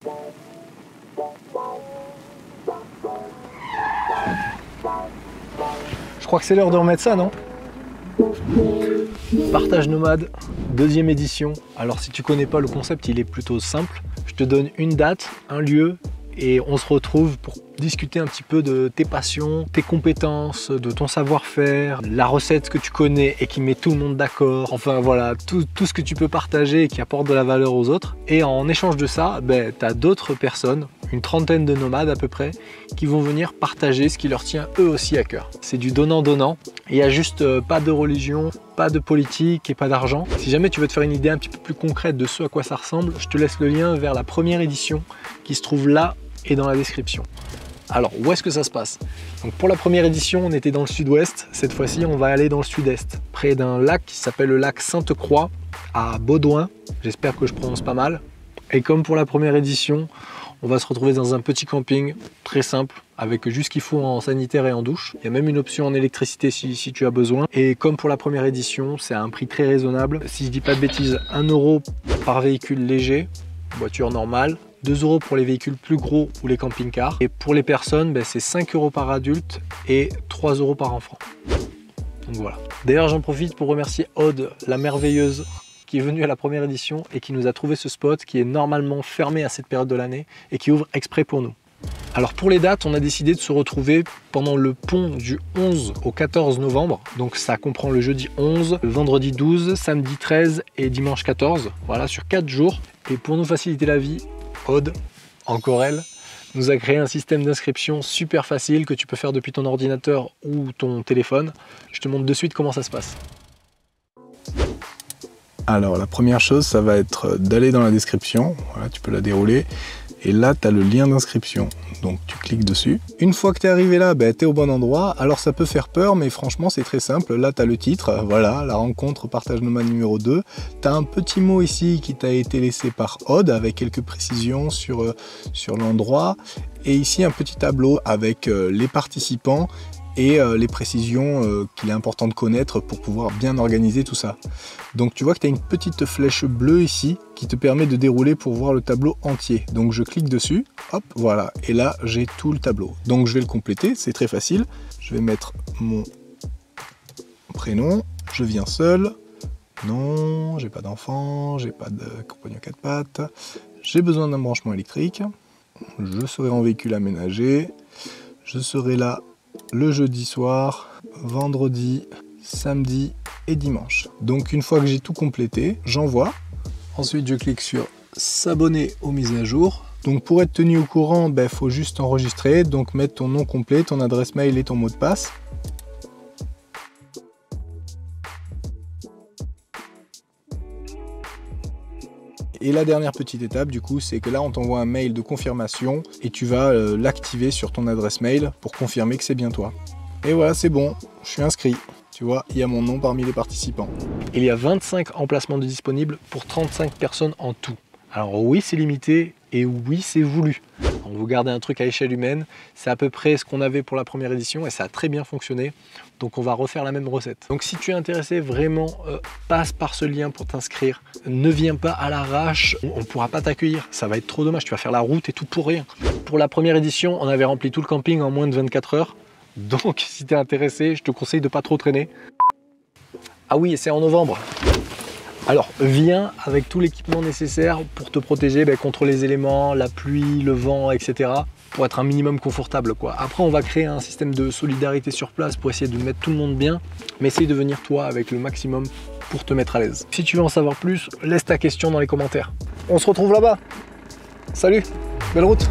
Je crois que c'est l'heure de remettre ça, non? Partage nomade, deuxième édition. Alors si tu connais pas le concept, il est plutôt simple. Je te donne une date, un lieu et on se retrouve pour discuter un petit peu de tes passions, tes compétences, de ton savoir-faire, la recette que tu connais et qui met tout le monde d'accord. Enfin voilà, tout ce que tu peux partager et qui apporte de la valeur aux autres. Et en échange de ça, tu as d'autres personnes, une trentaine de nomades à peu près, qui vont venir partager ce qui leur tient eux aussi à cœur. C'est du donnant-donnant. Il n'y a juste pas de religion, pas de politique et pas d'argent. Si jamais tu veux te faire une idée un petit peu plus concrète de ce à quoi ça ressemble, je te laisse le lien vers la première édition qui se trouve là et dans la description. Alors, où est-ce que ça se passe? Donc pour la première édition, on était dans le sud-ouest. Cette fois-ci, on va aller dans le sud-est, près d'un lac qui s'appelle le lac Sainte-Croix, à Baudouin. J'espère que je prononce pas mal. Et comme pour la première édition, on va se retrouver dans un petit camping, très simple, avec juste ce qu'il faut en sanitaire et en douche. Il y a même une option en électricité si tu as besoin. Et comme pour la première édition, c'est à un prix très raisonnable. Si je dis pas de bêtises, 1 € par véhicule léger, voiture normale. 2 € pour les véhicules plus gros ou les camping-cars. Et pour les personnes, c'est 5 € par adulte et 3 € par enfant. Donc voilà. D'ailleurs, j'en profite pour remercier Aude, la merveilleuse, qui est venue à la première édition et qui nous a trouvé ce spot qui est normalement fermé à cette période de l'année et qui ouvre exprès pour nous. Alors pour les dates, on a décidé de se retrouver pendant le pont du 11 au 14 novembre. Donc ça comprend le jeudi 11, le vendredi 12, samedi 13 et dimanche 14. Voilà, sur 4 jours. Et pour nous faciliter la vie, Aude, encore elle, nous a créé un système d'inscription super facile que tu peux faire depuis ton ordinateur ou ton téléphone. Je te montre de suite comment ça se passe. Alors la première chose, ça va être d'aller dans la description. Voilà, tu peux la dérouler. Et là, tu as le lien d'inscription. Donc tu cliques dessus. Une fois que tu es arrivé là, tu es au bon endroit. Alors ça peut faire peur, mais franchement c'est très simple. Là tu as le titre, voilà, la rencontre partage nomade numéro 2. Tu as un petit mot ici qui t'a été laissé par Aude avec quelques précisions sur l'endroit. Et ici un petit tableau avec les participants et les précisions qu'il est important de connaître pour pouvoir bien organiser tout ça. Donc tu vois que tu as une petite flèche bleue ici qui te permet de dérouler pour voir le tableau entier. Donc je clique dessus, hop, voilà, et là j'ai tout le tableau. Donc je vais le compléter, c'est très facile. Je vais mettre mon prénom, je viens seul, non, j'ai pas d'enfant, j'ai pas de compagnon à 4 pattes, j'ai besoin d'un branchement électrique, je serai en véhicule aménagé, je serai là le jeudi soir, vendredi, samedi et dimanche. Donc une fois que j'ai tout complété, j'envoie. Ensuite je clique sur s'abonner aux mises à jour. Donc pour être tenu au courant, faut juste enregistrer, donc mettre ton nom complet, ton adresse mail et ton mot de passe. Et la dernière petite étape du coup, c'est que là on t'envoie un mail de confirmation et tu vas l'activer sur ton adresse mail pour confirmer que c'est bien toi. Et voilà, c'est bon, je suis inscrit. Tu vois, il y a mon nom parmi les participants. Il y a 25 emplacements de disponibles pour 35 personnes en tout. Alors oui, c'est limité et oui, c'est voulu. On vous garder un truc à échelle humaine, c'est à peu près ce qu'on avait pour la première édition et ça a très bien fonctionné. Donc on va refaire la même recette. Donc si tu es intéressé, vraiment, passe par ce lien pour t'inscrire. Ne viens pas à l'arrache, on ne pourra pas t'accueillir. Ça va être trop dommage, tu vas faire la route et tout pour rien. Pour la première édition, on avait rempli tout le camping en moins de 24 heures. Donc si tu es intéressé, je te conseille de pas trop traîner. Ah oui, et c'est en novembre. Alors viens avec tout l'équipement nécessaire pour te protéger contre les éléments, la pluie, le vent, etc. Pour être un minimum confortable quoi. Après on va créer un système de solidarité sur place pour essayer de mettre tout le monde bien, mais essaye de venir toi avec le maximum pour te mettre à l'aise. Si tu veux en savoir plus, laisse ta question dans les commentaires. On se retrouve là-bas. Salut, belle route.